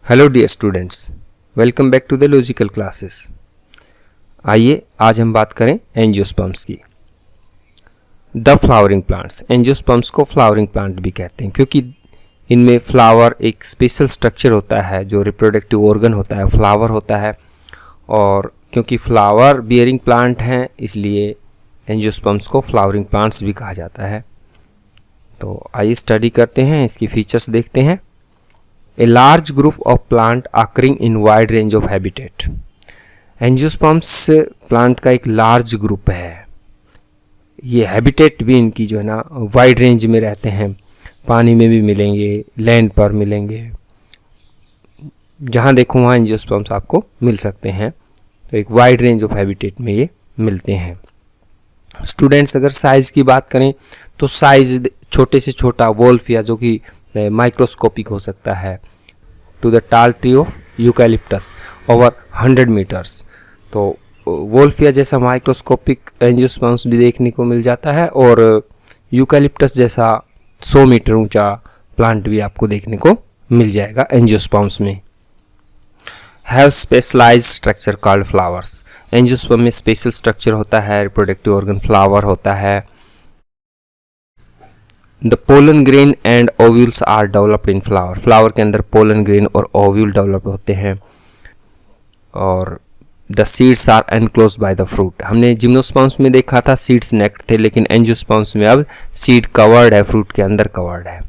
Hello dear students, welcome back to the logical classes. आइए आज हम बात करें एंजियोस्पर्म्स की। द फ्लावरिंग प्लांट्स, एंजियोस्पर्म्स को फ्लावरिंग प्लांट भी कहते हैं क्योंकि इनमें फ्लावर एक स्पेशल स्ट्रक्चर होता है जो रिप्रोडक्टिव ऑर्गन होता है, फ्लावर होता है। और क्योंकि फ्लावर बियरिंग प्लांट हैं इसलिए एंजियोस्पर्म्स को फ्लावरिंग प्लांट्स भी कहा जाता है। तो आइए स्टडी करते हैं, इसकी फीचर्स देखते हैं। A large group of plant occurring in wide range of habitat. Angiosperms plant का एक लार्ज ग्रुप है। ये हैबिटेट भी इनकी जो है ना वाइड रेंज में रहते हैं, पानी में भी मिलेंगे, लैंड पर मिलेंगे, जहाँ देखो वहाँ एंजियोस्पर्म्स आपको मिल सकते हैं। तो एक वाइड रेंज ऑफ हैबिटेट में ये मिलते हैं। स्टूडेंट्स अगर साइज़ की बात करें तो साइज़ छोटे से छोटा वोल्फिया जो कि माइक्रोस्कोपिक हो सकता है, to the tall tree of eucalyptus over 100 metres. तो वोल्फिया जैसा माइक्रोस्कोपिक एंजियोस्पर्म्स भी देखने को मिल जाता है और यूकैलिप्टस जैसा 100 मीटर ऊंचा प्लांट भी आपको देखने को मिल जाएगा एंजियोस्पर्म्स में। Have specialised structure called flowers, angiosperm में स्पेशल स्ट्रक्चर होता है, रिप्रोडक्टिव ऑर्गन फ्लावर होता है। The pollen grain and ovules are developed in flower. Flower के अंदर pollen grain और ovule डेवलप होते हैं और the seeds are enclosed by the fruit. हमने जिम्नोस्पर्म्स में देखा था सीड्स नेक्ड थे, लेकिन एंजियोस्पर्म्स में अब सीड कवर्ड है, फ्रूट के अंदर कवर्ड है।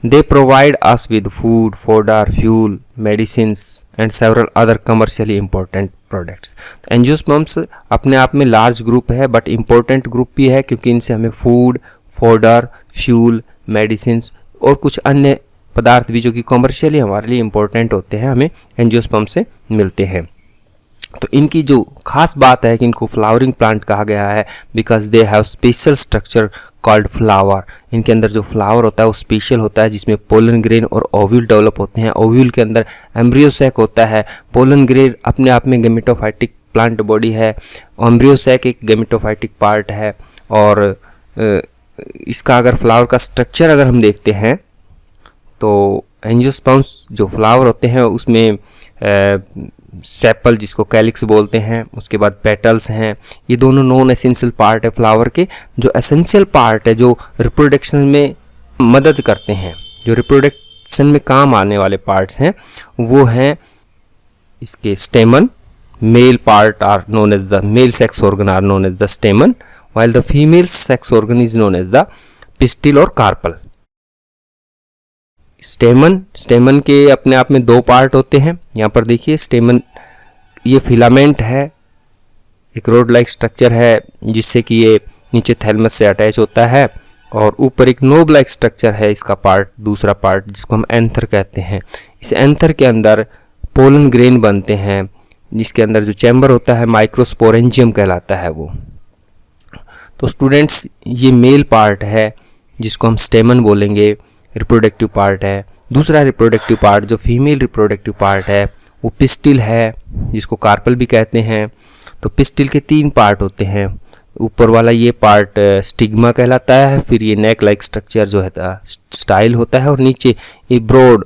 They provide us with food, fodder, fuel, medicines and several other commercially important products. Angiosperms अपने आप में लार्ज ग्रुप है बट इम्पोर्टेंट ग्रुप भी है क्योंकि इनसे हमें फूड, फोडर, फ्यूल, मेडिसिन्स और कुछ अन्य पदार्थ भी जो कि कॉमर्शियली हमारे लिए इम्पोर्टेंट होते हैं हमें एंजियोस्पर्म से मिलते हैं। तो इनकी जो खास बात है कि इनको फ्लावरिंग प्लांट कहा गया है because they have special structure called flower. इनके अंदर जो फ्लावर होता है वो स्पेशल होता है जिसमें पोलन ग्रेन और ओव्यूल डेवलप होते हैं। ओव्यूल के अंदर एम्ब्रियोसैक होता है। पोलन ग्रेन अपने आप में गेमेटोफाइटिक प्लांट बॉडी है, एम्ब्रियोसैक एक गेमेटोफाइटिक पार्ट है। और इसका अगर फ्लावर का स्ट्रक्चर अगर हम देखते हैं तो एंजियोस्पर्म्स जो फ्लावर होते हैं उसमें सेपल जिसको कैलिक्स बोलते हैं, उसके बाद पेटल्स हैं। ये दोनों नॉन एसेंशियल पार्ट है फ्लावर के। जो एसेंशियल पार्ट है जो रिप्रोडक्शन में मदद करते हैं, जो रिप्रोडक्शन में काम आने वाले पार्ट्स हैं वो हैं इसके stamen. Male part are known as the male sex organ are known as the stamen while the female sex organ is known as the pistil और कार्पल। स्टेमन के अपने आप में दो पार्ट होते हैं। यहाँ पर देखिए स्टेमन ये फिलामेंट है, एक रोड लाइक स्ट्रक्चर है जिससे कि ये नीचे थैलमस से अटैच होता है और ऊपर एक नोब लाइक स्ट्रक्चर है इसका पार्ट, दूसरा पार्ट जिसको हम एंथर कहते हैं। इस एंथर के अंदर पोलन ग्रेन बनते हैं जिसके अंदर जो चैम्बर होता है माइक्रोस्पोरेंजियम कहलाता है वो। तो स्टूडेंट्स ये मेल पार्ट है जिसको हम स्टेमन बोलेंगे, रिप्रोडक्टिव पार्ट है। दूसरा रिप्रोडक्टिव पार्ट जो फीमेल रिप्रोडक्टिव पार्ट है वो पिस्टिल है जिसको कार्पल भी कहते हैं। तो पिस्टिल के 3 पार्ट होते हैं। ऊपर वाला ये पार्ट स्टिग्मा कहलाता है, फिर ये नेक लाइक स्ट्रक्चर जो है स्टाइल होता है और नीचे ये ब्रॉड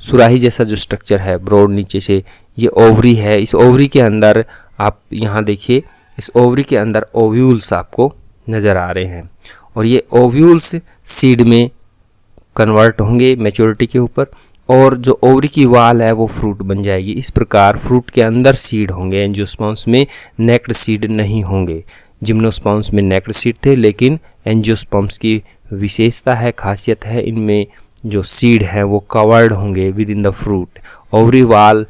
सुराही जैसा जो स्ट्रक्चर है ब्रॉड नीचे से ये ओवरी है। इस ओवरी के अंदर आप यहाँ देखिए, इस ओवरी के अंदर ओव्यूल्स आपको नज़र आ रहे हैं और ये ओव्यूल्स सीड में कन्वर्ट होंगे मैच्योरिटी के ऊपर और जो ओवरी की वाल है वो फ्रूट बन जाएगी। इस प्रकार फ्रूट के अंदर सीड होंगे। एंजियोस्पर्म्स में नेक्ड सीड नहीं होंगे। जिम्नोस्पर्म्स में नेक्ड सीड थे, लेकिन एंजियोस्पर्म्स की विशेषता है, खासियत है, इनमें जो सीड है वो कवर्ड होंगे within the fruit. Ovary wall,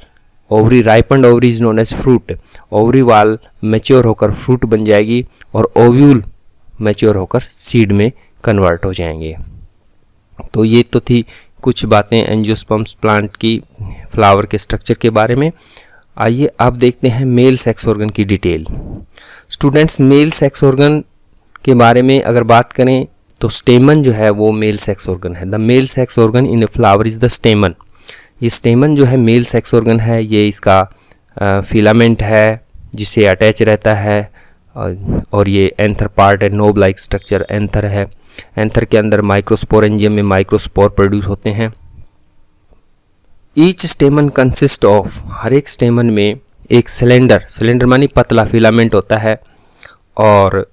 ovary ripened ovary is known as fruit. Ovary wall mature होकर फ्रूट बन जाएगी और ओव्यूल मैच्योर होकर सीड में कन्वर्ट हो जाएंगे। तो ये तो थी कुछ बातें एंजियोस्पर्म्स प्लांट की फ्लावर के स्ट्रक्चर के बारे में। आइए अब देखते हैं मेल सेक्स ऑर्गन की detail. Students male sex organ के बारे में अगर बात करें तो स्टेमन जो है वो मेल सेक्स ऑर्गन है। The male sex organ in a flower is the स्टेमन। ये स्टेमन जो है मेल सेक्स ऑर्गन है, ये इसका फिलामेंट है जिससे अटैच रहता है और ये एंथर पार्ट है, नोब लाइक स्ट्रक्चर एंथर है। एंथर के अंदर माइक्रोस्पोरेंजियम में माइक्रोस्पोर प्रोड्यूस होते हैं ईच स्टेमन कंसिस्ट ऑफ, हर एक स्टेमन में एक सिलेंडर मानी पतला फिलामेंट होता है, और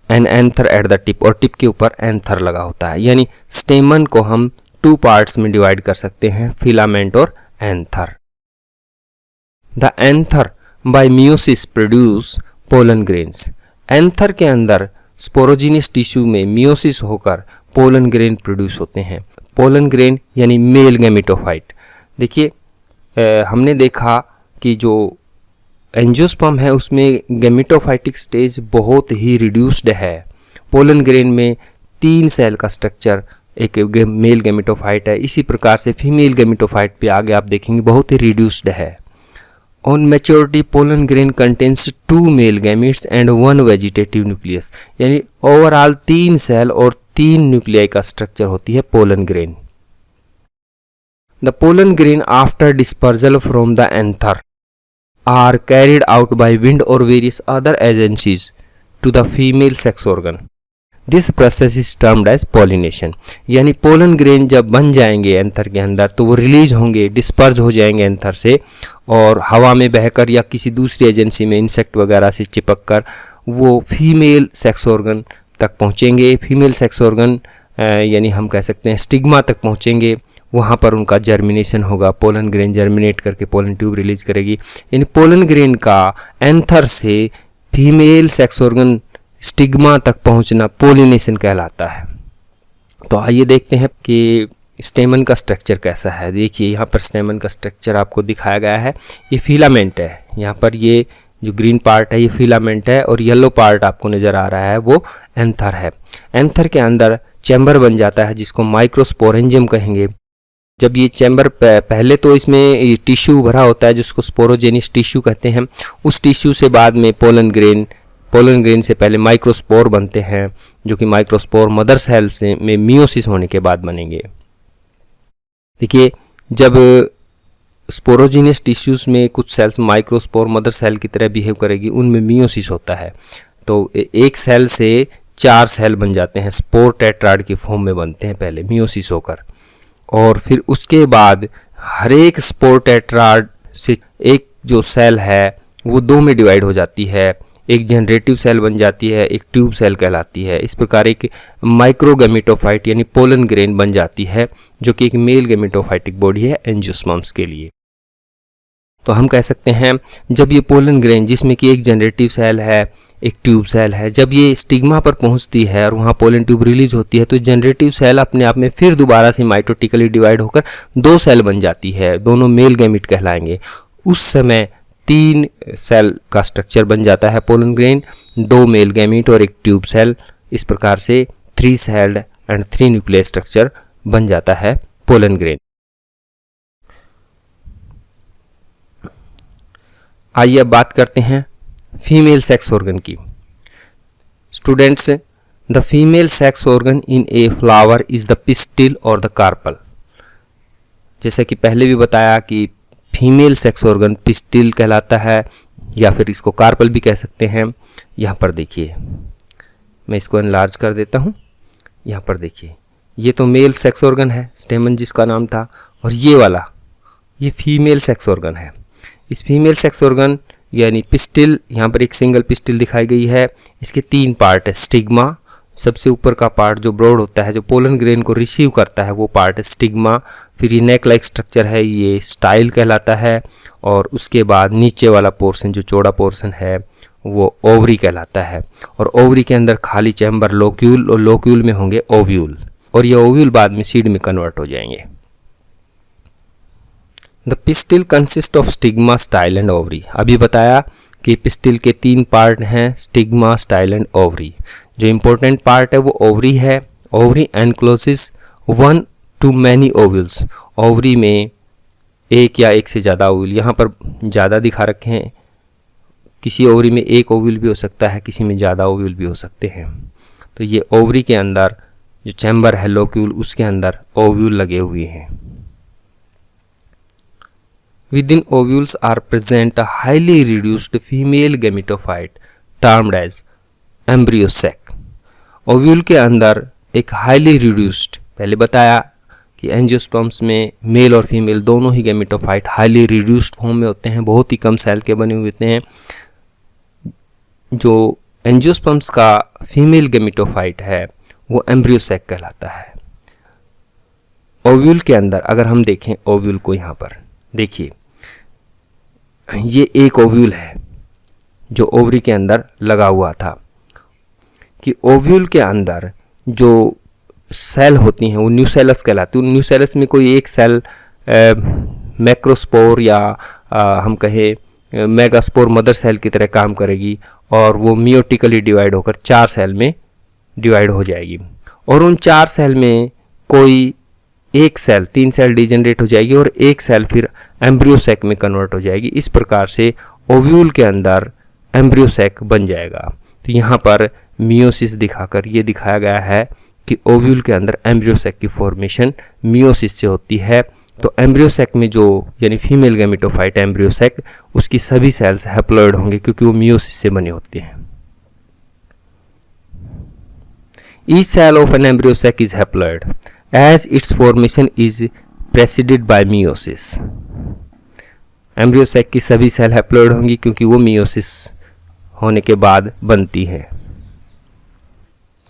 an anther at the tip, और टिप के ऊपर एंथर लगा होता है। यानी स्टेमन को हम 2 पार्ट्स में डिवाइड कर सकते हैं, फिलामेंट और anther. The anther bye meiosis produce pollen grains. Anther के अंदर स्पोरोजिनियस टिश्यू में मियोसिस होकर पोलन ग्रेन प्रोड्यूस होते हैं। पोलन ग्रेन यानी मेल गैमेटोफाइट। देखिए हमने देखा कि जो एंजियोस्पर्म है उसमें गैमेटोफाइटिक स्टेज बहुत ही रिड्यूस्ड है। पोलन ग्रेन में 3 सेल का स्ट्रक्चर एक मेल गैमेटोफाइट है। इसी प्रकार से फीमेल गैमेटोफाइट पे आगे आप देखेंगे बहुत ही रिड्यूस्ड है। On maturity pollen grain contains 2 male gametes and 1 vegetative nucleus, यानी ओवरऑल 3 सेल और 3 न्यूक्लियाई का स्ट्रक्चर होती है pollen grain. The pollen grain after dispersal from the anther are carried out by wind और various other agencies to the female sex organ. This process is termed as pollination. यानी pollen grain जब बन जाएंगे anther के अंदर तो वो release होंगे, डिस्पर्ज हो जाएंगे एंथर से, और हवा में बहकर या किसी दूसरी एजेंसी में इंसेक्ट वगैरह से चिपक कर वो फीमेल सेक्स ऑर्गन तक पहुँचेंगे। फीमेल सेक्स ऑर्गन यानी हम कह सकते हैं स्टिग्मा तक पहुँचेंगे। वहाँ पर उनका जर्मिनेशन होगा, पोलन ग्रेन जर्मिनेट करके पोलन ट्यूब रिलीज करेगी। यानी पोलन ग्रेन का एंथर से फीमेल सेक्स ऑर्गन स्टिग्मा तक पहुंचना पोलिनेशन कहलाता है। तो आइए देखते हैं कि स्टेमन का स्ट्रक्चर कैसा है। देखिए यहाँ पर स्टेमन का स्ट्रक्चर आपको दिखाया गया है। ये फिलामेंट है, यहाँ पर ये जो ग्रीन पार्ट है ये फिलामेंट है, और येलो पार्ट आपको नज़र आ रहा है वो एंथर है। एंथर के अंदर चैम्बर बन जाता है जिसको माइक्रोस्पोरेंजियम कहेंगे। जब ये चैम्बर पहले तो इसमें टिश्यू भरा होता है जिसको स्पोरोजेनियस टिश्यू कहते हैं। उस टिश्यू से बाद में पोलन ग्रेन से पहले माइक्रोस्पोर बनते हैं, जो कि माइक्रोस्पोर मदर सेल से में मियोसिस होने के बाद बनेंगे। देखिए जब स्पोरोजिनियस टिश्यूज में कुछ सेल्स माइक्रोस्पोर मदर सेल की तरह बिहेव करेगी, उनमें मियोसिस होता है। तो एक सेल से 4 सेल बन जाते हैं, स्पोर टेट्राड की फॉर्म में बनते हैं पहले मियोसिस होकर, और फिर उसके बाद हर एक स्पोर टेट्राड से एक जो सेल है वो 2 में डिवाइड हो जाती है। एक जनरेटिव सेल बन जाती है, एक ट्यूब सेल कहलाती है। इस प्रकार एक माइक्रो गैमेटोफाइट यानी पोलन ग्रेन बन जाती है, जो कि एक मेल गैमेटोफाइटिक बॉडी है एंजियोस्पर्म्स के लिए। तो हम कह सकते हैं जब ये पोलन ग्रेन जिसमें कि एक जनरेटिव सेल है, एक ट्यूब सेल है, जब ये स्टिग्मा पर पहुंचती है और वहाँ पोलन ट्यूब रिलीज होती है, तो जनरेटिव सेल अपने आप में फिर दोबारा से माइटोटिकली डिवाइड होकर 2 सेल बन जाती है, दोनों मेल गैमेट कहलाएंगे। उस समय 3 सेल का स्ट्रक्चर बन जाता है पोलन ग्रेन, 2 मेल गैमेट और एक ट्यूब सेल। इस प्रकार से 3 सेल्ड एंड 3 न्यूक्लियर स्ट्रक्चर बन जाता है पोलन ग्रेन। आइए अब बात करते हैं फीमेल सेक्स ऑर्गन की। Students, the female sex organ in a flower is the pistil और द कार्पल। जैसा कि पहले भी बताया कि फीमेल सेक्स ऑर्गन पिस्टिल कहलाता है, या फिर इसको कार्पल भी कह सकते हैं। यहाँ पर देखिए, मैं इसको एनलार्ज कर देता हूँ। यहाँ पर देखिए, ये तो मेल सेक्स ऑर्गन है, स्टेमन जिसका नाम था, और ये वाला ये फीमेल सेक्स ऑर्गन है। इस फीमेल सेक्स ऑर्गन यानी पिस्टिल, यहाँ पर एक सिंगल पिस्टिल दिखाई गई है। इसके 3 पार्ट है। स्टिग्मा, सबसे ऊपर का पार्ट जो ब्रॉड होता है, जो पोलन ग्रेन को रिसीव करता है, वो पार्ट है स्टिग्मा। फिर ये नेक लाइक स्ट्रक्चर है, ये स्टाइल कहलाता है। और उसके बाद नीचे वाला पोर्शन जो चौड़ा पोर्शन है वो ओवरी कहलाता है। और ओवरी के अंदर खाली चैम्बर लोक्यूल, और लोक्यूल में होंगे ओव्यूल, और ये ओव्यूल बाद में सीड में कन्वर्ट हो जाएंगे। The pistil consist of stigma, style and ovary. अभी बताया कि पिस्टिल के 3 पार्ट हैं, स्टिग्मा, स्टाइल एंड ओवरी। जो इम्पोर्टेंट पार्ट है वो ओवरी है। Ovary encloses 1 to many ovules. Ovary में एक या एक से ज़्यादा ओव्यूल, यहाँ पर ज़्यादा दिखा रखे हैं। किसी ओवरी में एक ओव्यूल भी हो सकता है, किसी में ज़्यादा ओव्यूल भी हो सकते हैं। तो ये ओवरी के अंदर जो चैम्बर है लोक्यूल, उसके अंदर ओव्यूल लगे हुए हैं। Within ovules are present a highly reduced female gametophyte termed as embryo sac। Ovule के अंदर एक हाईली रिड्यूस्ड, पहले बताया कि एंजियोस्पर्म्स में मेल और फीमेल दोनों ही गैमेटोफाइट हाईली रिड्यूस्ड फॉर्म में होते हैं, बहुत ही कम सेल के बने हुए होते हैं। जो एंजियोस्पर्म्स का फीमेल गैमेटोफाइट है वो एम्ब्रियो सैक कहलाता है। ओव्यूल के अंदर अगर हम देखें ओव्यूल को, यहाँ पर देखिए ये एक ओव्यूल है जो ओवरी के अंदर लगा हुआ था, कि ओव्यूल के अंदर जो सेल होती हैं वो न्यूसेलस कहलाती है। न्यूसेलस में कोई एक सेल मैक्रोस्पोर या हम कहें मेगास्पोर मदर सेल की तरह काम करेगी और वो मियोटिकली डिवाइड होकर 4 सेल में डिवाइड हो जाएगी, और उन 4 सेल में कोई एक सेल 3 सेल डिजेनरेट हो जाएगी और एक सेल फिर एम्ब्रियो सैक में कन्वर्ट हो जाएगी। इस प्रकार से ओव्यूल के अंदर एम्ब्रियो सैक बन जाएगा। तो यहाँ पर मियोसिस दिखाकर ये दिखाया गया है कि ओव्यूल के अंदर एम्ब्रियो सैक की फॉर्मेशन मियोसिस से होती है। तो एम्ब्रियो सैक में जो यानी फीमेल गैमेटोफाइट एम्ब्रियो सैक, उसकी सभी सेल्स हैप्लॉइड होंगे क्योंकि वो मियोसिस से बने होते हैं। Each cell of an embryo sac is haploid as its formation is preceded by meiosis. Embryo sac की सभी सेल हैप्लॉइड होंगी क्योंकि वो मियोसिस होने के बाद बनती है।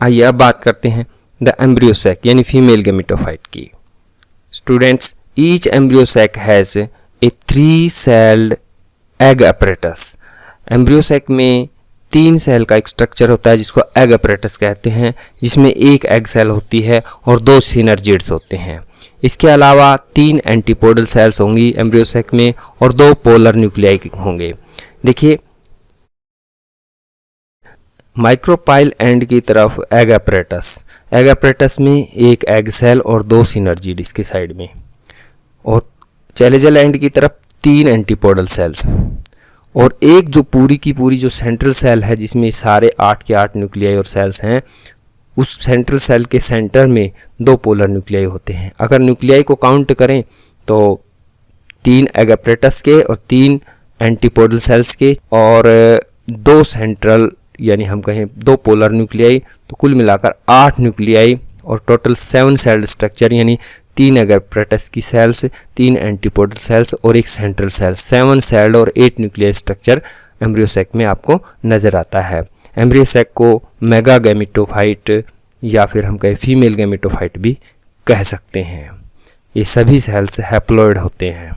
आइए अब बात करते हैं द एम्ब्रियो सैक यानी फीमेल गैमेटोफाइट की। Students, each embryo sac has a 3 celled egg apparatus। Embryo sac में 3 सेल का एक स्ट्रक्चर होता है जिसको एग apparatus कहते हैं, जिसमें एक एग सेल होती है और 2 सिनर्जिड्स होते हैं। इसके अलावा 3 एंटीपोडल सेल्स होंगी एम्ब्रियो सैक में और 2 पोलर न्यूक्लियाई होंगे। देखिए माइक्रोपाइल एंड की तरफ एग apparatus में एक एग सेल और 2 सिनर्जिड इसके साइड में, और चैलेजल एंड की तरफ 3 एंटीपोडल सेल्स, और एक जो पूरी की पूरी जो सेंट्रल सेल है जिसमें सारे 8 के 8 न्यूक्लियाई और सेल्स हैं, उस सेंट्रल सेल के सेंटर में 2 पोलर न्यूक्लियाई होते हैं। अगर न्यूक्लियाई को काउंट करें तो 3 एग apparatus के और 3 एंटीपोडल सेल्स के और 2 सेंट्रल यानी हम कहें 2 पोलर न्यूक्लियाई, तो कुल मिलाकर 8 न्यूक्लियाई और टोटल 7 सेल्ड स्ट्रक्चर यानी 3 एग apparatus की सेल्स, 3 एंटीपोडल सेल्स और एक सेंट्रल सेल, 7 सेल्ड और 8 न्यूक्लियर स्ट्रक्चर एम्ब्रियो सैक में आपको नजर आता है। एम्ब्रियो सैक को मेगा गैमेटोफाइट या फिर हम कहें फीमेल गैमेटोफाइट भी कह सकते हैं। ये सभी सेल्स हैप्लॉइड होते हैं।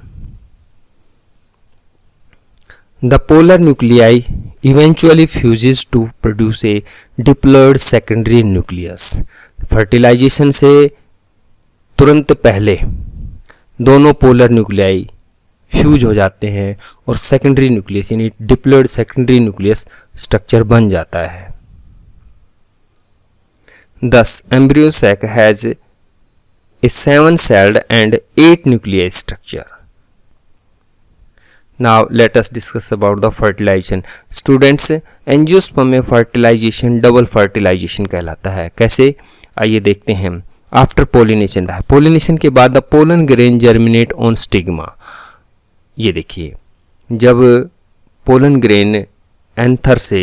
The polar nuclei eventually fuses to produce a diploid secondary nucleus. Fertilisation से तुरंत पहले दोनों पोलर न्यूक्लियाई फ्यूज हो जाते हैं और सेकेंडरी न्यूक्लियस यानी डिप्लॉइड सेकेंडरी न्यूक्लियस स्ट्रक्चर बन जाता है। Thus, embryo sac has a 7-celled and 8 nuclei structure. Now let us discuss about the fertilization. Students, angiosperm में फर्टिलाइजेशन डबल फर्टिलाइजेशन कहलाता है। कैसे, आइए देखते हैं। आफ्टर पोलिनेशन, पोलिनेशन के बाद the pollen grain germinate on stigma. ये देखिए, जब पोलन ग्रेन एंथर से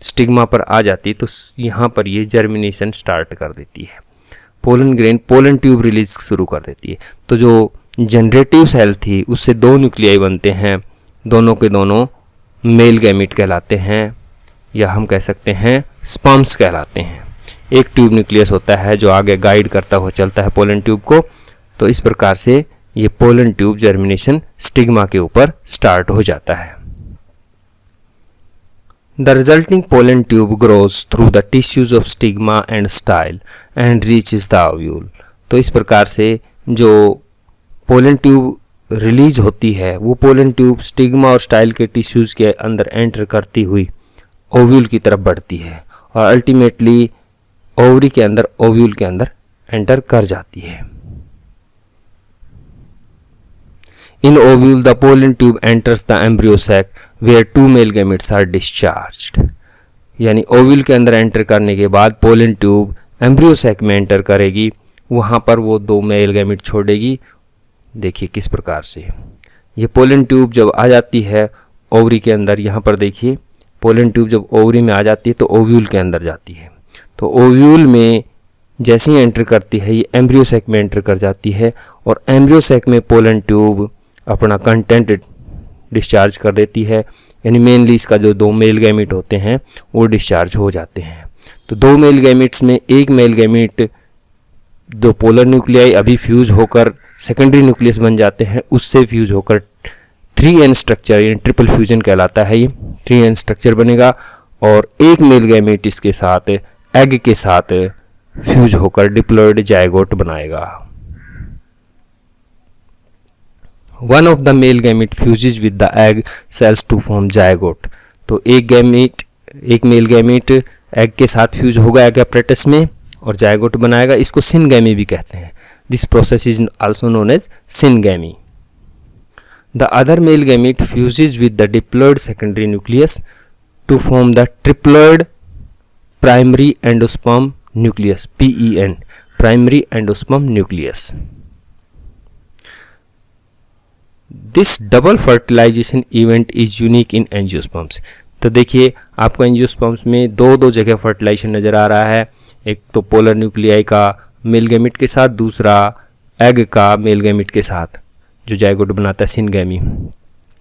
स्टिग्मा पर आ जाती तो यहाँ पर ये जर्मिनेशन स्टार्ट कर देती है। Pollen grain pollen tube release शुरू कर देती है। तो जो जनरेटिव सेल थी उससे 2 न्यूक्लियाई बनते हैं, दोनों के दोनों मेल गैमीट कहलाते हैं या हम कह सकते हैं स्पर्म्स कहलाते हैं। एक ट्यूब न्यूक्लियस होता है जो आगे गाइड करता हुआ चलता है पोलन ट्यूब को। तो इस प्रकार से ये पोलन ट्यूब जर्मिनेशन स्टिग्मा के ऊपर स्टार्ट हो जाता है। The resulting pollen tube grows through the tissues of stigma and style and reaches the ovule. तो इस प्रकार से जो पोलन ट्यूब रिलीज होती है वो पोलन ट्यूब स्टिग्मा और स्टाइल के टिश्यूज के अंदर एंटर करती हुई ओव्यूल की तरफ बढ़ती है और अल्टीमेटली ओवरी के अंदर ओव्यूल के अंदर एंटर कर जाती है। In ovule, the pollen tube enters the embryo sac where 2 male gametes are discharged. यानी ओव्यूल के अंदर एंटर करने के बाद पोलन ट्यूब एम्ब्रियो सैक में एंटर करेगी, वहाँ पर वो 2 मेल गैमेट छोड़ेगी। देखिए किस प्रकार से ये पोलन ट्यूब जब आ जाती है ओवरी के अंदर, यहाँ पर देखिए पोलन ट्यूब जब ओवरी में आ जाती है तो ओव्यूल के अंदर जाती है। तो ओव्यूल में जैसे ही एंटर करती है ये एम्ब्रियो सैक में एंटर कर जाती है और एम्ब्रियो सैक में पोलन ट्यूब अपना कंटेंट डिस्चार्ज कर देती है, यानी मेनली इसका जो 2 मेल गैमीट होते हैं वो डिस्चार्ज हो जाते हैं। तो 2 मेल गैमीट्स में एक मेल गैमीट 2 पोलर न्यूक्लियाई अभी फ्यूज होकर सेकेंडरी न्यूक्लियस बन जाते हैं, उससे फ्यूज होकर 3n स्ट्रक्चर यानी ट्रिपल फ्यूजन कहलाता है। ये 3n स्ट्रक्चर बनेगा और एक मेल गैमीट इसके साथ एग के साथ फ्यूज होकर डिप्लॉयड जायगोट बनाएगा। One of the male gamete fuses with the egg cells to form zygote। तो एक मेल गैमीट एग के साथ फ्यूज होगा एग apparatus में और जायगोट बनाएगा। इसको सिनगैमी भी कहते हैं। This process is also known as syngamy. The other male gamete fuses with the diploid secondary nucleus to form the triploid primary endosperm nucleus, PEN, primary endosperm nucleus. This double fertilisation event is unique in angiosperms. तो देखिए आपको angiosperms में दो जगह fertilisation नज़र आ रहा है, एक तो पोलर न्यूक्लियाई का मेल गैमीट के साथ, दूसरा एग का मेल गैमीट के साथ जो जायगोट बनाता है सिनगैमी।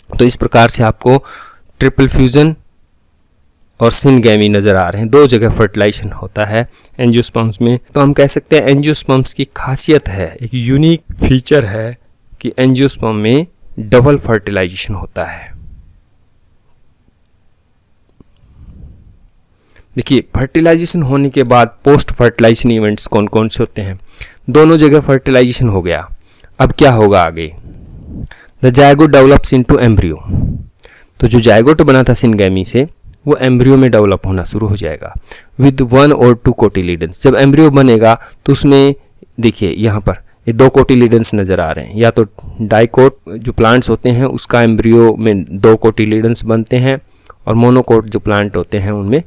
तो इस प्रकार से आपको ट्रिपल फ्यूजन और सिनगैमी नज़र आ रहे हैं, 2 जगह फर्टिलाइजेशन होता है एंजियोस्पर्म्स में। तो हम कह सकते हैं एंजियोस्पर्म्स की खासियत है, एक यूनिक फीचर है कि एंजियोस्पर्म में डबल फर्टिलाइजेशन होता है। देखिए फर्टिलाइजेशन होने के बाद पोस्ट फर्टिलाइजेशन इवेंट्स कौन कौन से होते हैं। दोनों जगह फर्टिलाइजेशन हो गया, अब क्या होगा आगे? The zygote develops into embryo. तो जो जायगोट बना था सिनगैमी से वो एम्ब्रियो में डेवलप होना शुरू हो जाएगा विद 1 और 2 कोटिलीडन्स। जब एम्ब्रियो बनेगा तो उसमें देखिए यहाँ पर ये 2 कोटिलीडन्स नज़र आ रहे हैं। या तो डाइकोट जो प्लांट्स होते हैं उसका एम्ब्रियो में 2 कोटिलीडन्स बनते हैं और मोनोकोट जो प्लांट होते हैं उनमें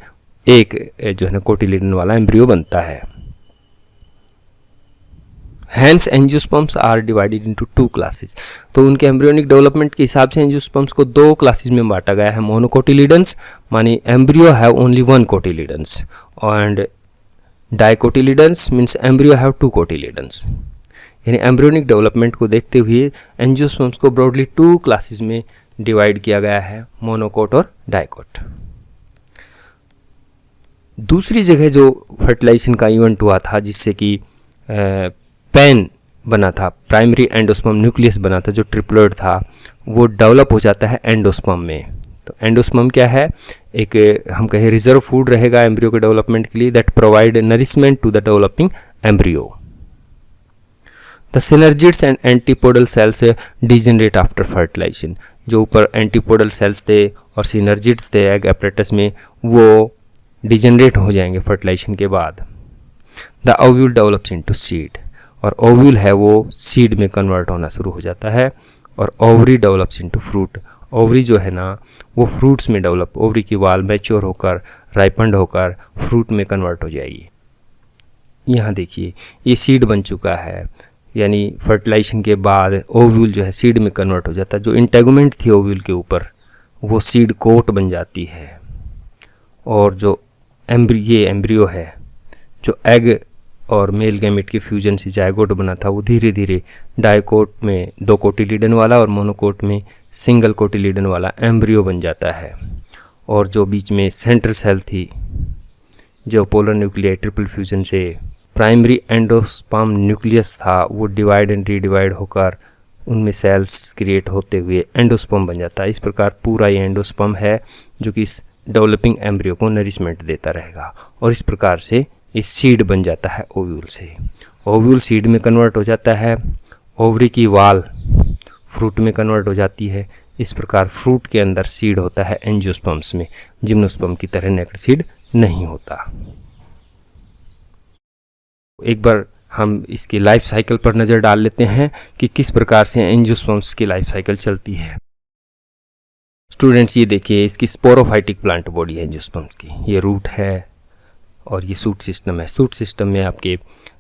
एक जो है ना कोटिलीडन वाला एम्ब्रियो बनता है। Hence angiosperms are divided into 2 classes. तो उनके एम्ब्रियोनिक डेवलपमेंट के हिसाब से एंजियोस्पर्म्स को 2 क्लासेस में बांटा गया है। Monocotyledons means embryo have only 1 cotyledons and dicotyledons means embryo have 2 cotyledons. यानी एम्ब्रियोनिक डेवलपमेंट को देखते हुए एंजियोस्पर्म्स को ब्रॉडली 2 क्लासेस में डिवाइड किया गया है, मोनोकोट और डाइकोट। दूसरी जगह जो फर्टिलाइजेशन का इवेंट हुआ था जिससे कि पेन बना था, प्राइमरी एंडोस्पर्म न्यूक्लियस बना था जो ट्रिप्लॉइड था, वो डेवलप हो जाता है एंडोस्पर्म में। तो एंडोस्पर्म क्या है? एक हम कहें रिजर्व फूड रहेगा एम्ब्रियो के डेवलपमेंट के लिए, that provide nourishment to the developing embryo. The synergids and antipodal cells degenerate after fertilisation. जो ऊपर एंटीपोडल सेल्स थे और सिनर्जिड्स थे एग एपरेटस में, वो डिजेनरेट हो जाएंगे फर्टिलाइजेशन के बाद। The ovule develops into seed, और ओव्यूल है वो सीड में कन्वर्ट होना शुरू हो जाता है। और ovary develops into fruit, ovary जो है ना वो फ्रूट्स में डेवलप, ओवरी की वाल मैच्योर होकर राइपन्ड होकर फ्रूट में कन्वर्ट हो जाएगी। यहाँ देखिए ये सीड बन चुका है, यानी फर्टिलाइजेशन के बाद ओव्यूल जो है सीड में कन्वर्ट हो जाता है। जो इंटेगुमेंट थी ओव्यूल के ऊपर वो सीड कोट बन जाती है। और जो एम्ब्रियो है जो एग और मेल गैमेट के फ्यूजन से जायगोट बना था, वो धीरे धीरे डाइकोट में 2 कोटिलीडन वाला और मोनोकोट में सिंगल कोटिलीडन वाला एम्ब्रियो बन जाता है। और जो बीच में सेंट्रल सेल थी जो पोलर न्यूक्लियाई ट्रिपल फ्यूजन से प्राइमरी एंडोस्पर्म न्यूक्लियस था, वो डिवाइड एंड रीडिवाइड होकर उनमें सेल्स क्रिएट होते हुए एंडोस्पर्म बन जाता है। इस प्रकार पूरा ये एंडोस्पर्म है जो कि इस डेवलपिंग एम्ब्रियो को नरिशमेंट देता रहेगा। और इस प्रकार से इस सीड बन जाता है ओव्यूल से। ओव्यूल सीड में कन्वर्ट हो जाता है, ओवरी की वाल फ्रूट में कन्वर्ट हो जाती है। इस प्रकार फ्रूट के अंदर सीड होता है एंजियोस्पर्म्स में, जिम्नोस्पर्म की तरह नेक्ड सीड नहीं होता। एक बार हम इसकी लाइफ साइकिल पर नज़र डाल लेते हैं कि किस प्रकार से एंजियोस्पर्म्स की लाइफ साइकिल चलती है। स्टूडेंट्स ये देखिए इसकी स्पोरोफाइटिक प्लांट बॉडी है एंजियोस्पर्म्स की। ये रूट है और ये सूट सिस्टम है। सूट सिस्टम में आपके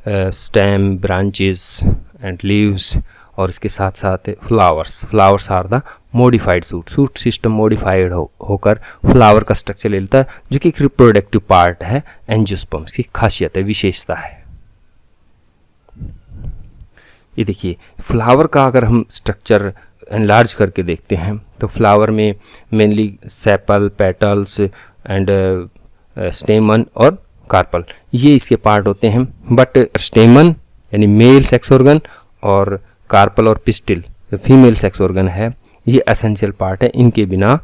स्टेम, ब्रांचेस एंड लीव्स और इसके साथ साथ flowers are the modified shoot system modified होकर फ्लावर का स्ट्रक्चर ले लेता है, जो कि एक रिप्रोडक्टिव पार्ट है एंजियोस्पर्म्स की खासियत है, विशेषता है। ये देखिए फ्लावर का अगर हम स्ट्रक्चर एनलार्ज करके देखते हैं तो फ्लावर में मेनली सेपल, पेटल्स एंड स्टेमन और कार्पल ये इसके पार्ट होते हैं। बट स्टेमन यानी मेल सेक्स ऑर्गन और कार्पल और पिस्टिल फीमेल सेक्स ऑर्गन है, ये एसेंशियल पार्ट है, इनके बिना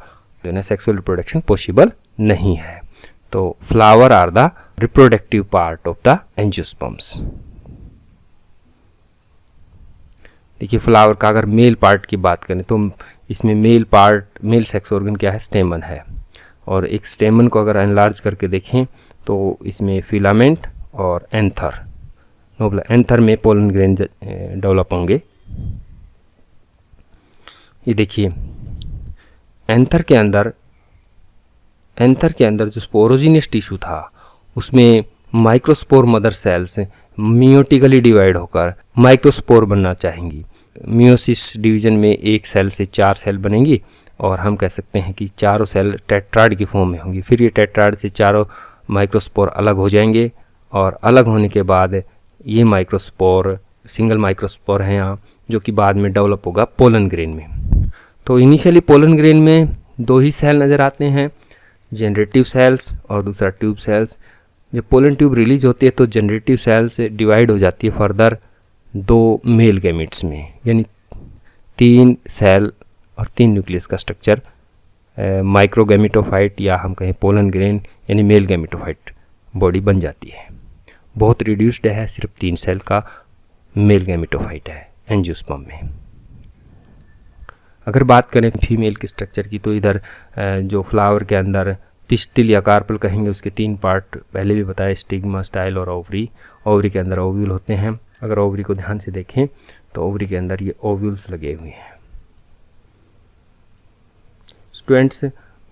जो है सेक्सुअल रिप्रोडक्शन पॉसिबल नहीं है। तो flower are the reproductive part of the angiosperms. देखिए फ्लावर का अगर मेल पार्ट की बात करें तो इसमें मेल सेक्स ऑर्गन क्या है, स्टेमन है। और एक स्टेमन को अगर एनलार्ज करके देखें तो इसमें फिलामेंट और एंथर, नोबल एंथर में पोलन ग्रेन डेवलप होंगे। ये देखिए एंथर के अंदर जो स्पोरोजिनियस टिश्यू था उसमें microspore mother cells meiotically divide होकर माइक्रोस्पोर बनना चाहेंगी। मियोसिस डिवीजन में एक सेल से 4 सेल बनेंगी और हम कह सकते हैं कि चारों सेल टेट्राड की फॉर्म में होंगी। फिर ये टेट्राड से चारों माइक्रोस्पोर अलग हो जाएंगे और अलग होने के बाद ये माइक्रोस्पोर सिंगल माइक्रोस्पोर है यहाँ, जो कि बाद में डेवलप होगा पोलन ग्रेन में। तो इनिशियली पोलन ग्रेन में 2 ही सेल नज़र आते हैं, जनरेटिव सेल्स और दूसरा ट्यूब सेल्स। जब पोलन ट्यूब रिलीज होती है तो जनरेटिव सेल्स डिवाइड हो जाती है फर्दर 2 मेल गैमेट्स में, यानी 3 सेल और 3 न्यूक्लियस का स्ट्रक्चर माइक्रोगैमेटोफाइट या हम कहें पोलन ग्रेन यानी मेल गैमेटोफाइट बॉडी बन जाती है। बहुत रिड्यूस्ड है, सिर्फ 3 सेल का मेल गैमेटोफाइट है एंजियोस्पर्म में। अगर बात करें फीमेल के स्ट्रक्चर की तो इधर जो फ्लावर के अंदर पिस्टिल या कार्पल कहेंगे उसके 3 पार्ट पहले भी बताया, स्टिग्मा, स्टाइल और ओवरी। ओवरी के अंदर ओव्यूल होते हैं। अगर ओवरी को ध्यान से देखें तो ओवरी के अंदर ये ओव्यूल्स लगे हुए हैं। स्टूडेंट्स,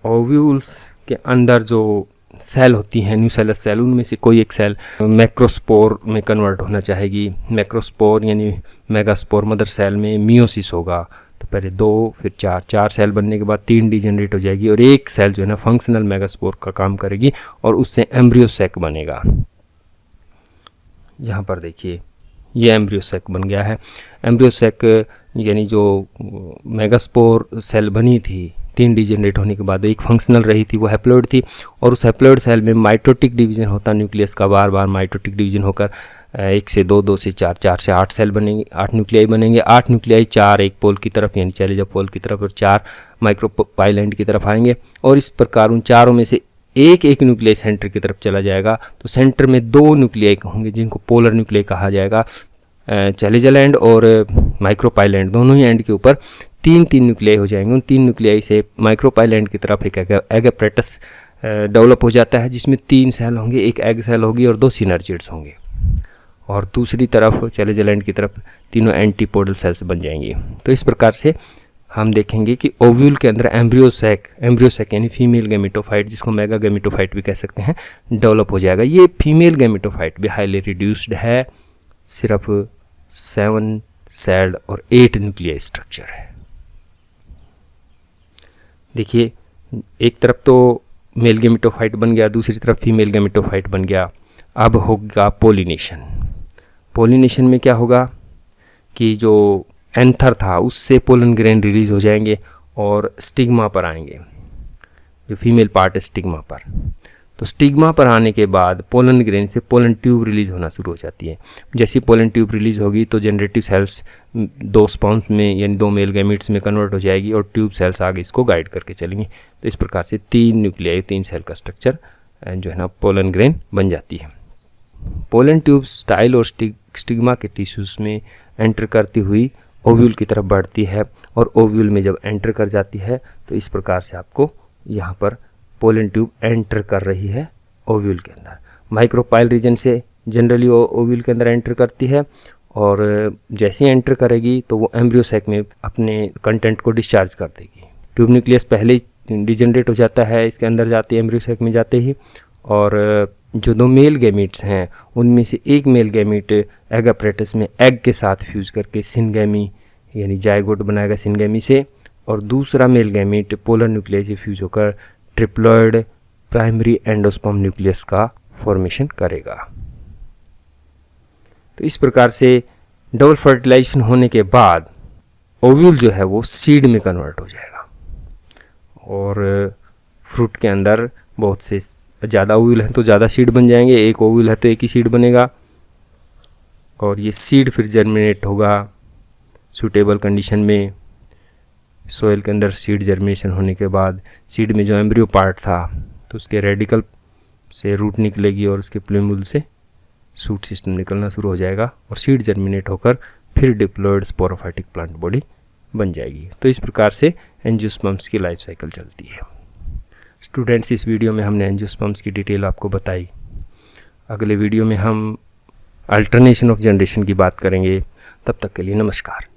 ओव्यूल्स के अंदर जो सेल होती हैं न्यूसेलस सेल, उनमें से कोई एक सेल मैक्रोस्पोर में कन्वर्ट होना चाहेगी। मैक्रोस्पोर यानी मेगास्पोर मदर सेल में मियोसिस होगा, तो पहले 2 फिर 4 सेल बनने के बाद 3 डिजेनरेट हो जाएगी और एक सेल जो है ना फंक्शनल मेगास्पोर का काम करेगी और उससे एम्ब्रियोसेक बनेगा। यहाँ पर देखिए ये एम्ब्रियोसेक बन गया है। एम्ब्रियोसेक यानी जो मेगास्पोर सेल बनी थी 3 डिजेनरेट होने के बाद एक फंक्शनल रही थी, वो हैप्लॉइड थी और उस हैप्लॉइड सेल में माइटोटिक डिवीजन होता न्यूक्लियस का, बार बार माइटोटिक डिवीजन होकर 1 से 2, 2 से 4, 4 से 8 सेल बनेंगे, 8 न्यूक्लियाई बनेंगे। 8 न्यूक्लियाई 4 एक पोल की तरफ यानी चैलेंजर पोल की तरफ और 4 माइक्रोपाइलेंट की तरफ आएंगे और इस प्रकार उन चारों में से एक न्यूक्लियाई सेंटर की तरफ चला जाएगा। तो सेंटर में 2 न्यूक्लियाई होंगे जिनको पोलर न्यूक्लियाई कहा जाएगा। चैलेंजर एंड और माइक्रोपाइलेंट दोनों ही एंड के ऊपर 3 न्यूक्लियाई हो जाएंगे। उन 3 न्यूक्लियाई से माइक्रोपाइलेंट की तरफ एक एग अपरेटस डेवलप हो जाता है जिसमें 3 सेल होंगे, एक एग सेल होगी और 2 सिनर्जिड्स होंगे और दूसरी तरफ चैलेंजर एंड की तरफ तीनों एंटीपोडल सेल्स बन जाएंगी। तो इस प्रकार से हम देखेंगे कि ओव्यूल के अंदर एम्ब्रियोसेक यानी फीमेल गैमेटोफाइट, जिसको मेगा गैमेटोफाइट भी कह सकते हैं, डेवलप हो जाएगा। ये फीमेल गैमेटोफाइट भी हाईली रिड्यूस्ड है, सिर्फ 7 सेल्ड और 8 न्यूक्लियाई स्ट्रक्चर है। देखिए एक तरफ तो मेल गैमेटोफाइट बन गया, दूसरी तरफ फीमेल गैमेटोफाइट बन गया। अब होगा पोलिनेशन। पोलिनेशन में क्या होगा कि जो एंथर था उससे पोलन ग्रेन रिलीज हो जाएंगे और स्टिग्मा पर आएंगे, जो फीमेल पार्ट है स्टिग्मा पर। तो स्टिग्मा पर आने के बाद पोलन ग्रेन से पोलन ट्यूब रिलीज होना शुरू हो जाती है। जैसी पोलन ट्यूब रिलीज होगी तो जनरेटिव सेल्स 2 स्पर्म्स में यानी 2 मेल गैमेट्स में कन्वर्ट हो जाएगी और ट्यूब सेल्स आगे इसको गाइड करके चलेंगी। तो इस प्रकार से 3 न्यूक्लियाई 3 सेल का स्ट्रक्चर जो है ना पोलन ग्रेन बन जाती है। पोलन ट्यूब स्टाइल और स्टिग्मा के टिश्यूज में एंटर करती हुई ओव्यूल की तरफ बढ़ती है और ओव्यूल में जब एंटर कर जाती है तो इस प्रकार से आपको यहाँ पर पोलन ट्यूब एंटर कर रही है ओव्यूल के अंदर। माइक्रोपाइल रीजन से जनरली ओव्यूल के अंदर एंटर करती है और जैसे ही एंटर करेगी तो वो एम्ब्रियोसेक में अपने कंटेंट को डिस्चार्ज कर देगी। ट्यूब न्यूक्लियस पहले ही डिजेनरेट हो जाता है इसके अंदर जाते ही, एम्ब्रियोसेक में जाते ही, और जो 2 मेल गैमीट्स हैं उनमें से एक मेल गैमीट एग अपरेटस में एग के साथ फ्यूज करके सिनगैमी यानी जायगोट बनाएगा सिनगैमी से, और दूसरा मेल गैमीट पोलर न्यूक्लियस से फ्यूज होकर ट्रिप्लॉइड प्राइमरी एंडोस्पर्म न्यूक्लियस का फॉर्मेशन करेगा। तो इस प्रकार से डबल फर्टिलाइजेशन होने के बाद ओव्यूल जो है वो सीड में कन्वर्ट हो जाएगा और फ्रूट के अंदर बहुत से ज़्यादा ओव्यूल हैं तो ज़्यादा सीड बन जाएंगे, एक ओव्यूल है तो एक ही सीड बनेगा और ये सीड फिर जर्मिनेट होगा सूटेबल कंडीशन में। सोइल के अंदर सीड जर्मिनेशन होने के बाद सीड में जो एम्ब्रियो पार्ट था तो उसके रेडिकल से रूट निकलेगी और उसके प्लूम्यूल से सूट सिस्टम निकलना शुरू हो जाएगा और सीड जर्मिनेट होकर फिर डिप्लॉयड स्पोरोफाइटिक प्लांट बॉडी बन जाएगी। तो इस प्रकार से एंजियोस्पर्म्स की लाइफ साइकिल चलती है। स्टूडेंट्स, इस वीडियो में हमने एंजियोस्पर्म्स की डिटेल आपको बताई। अगले वीडियो में हम अल्टरनेशन ऑफ जनरेशन की बात करेंगे। तब तक के लिए नमस्कार।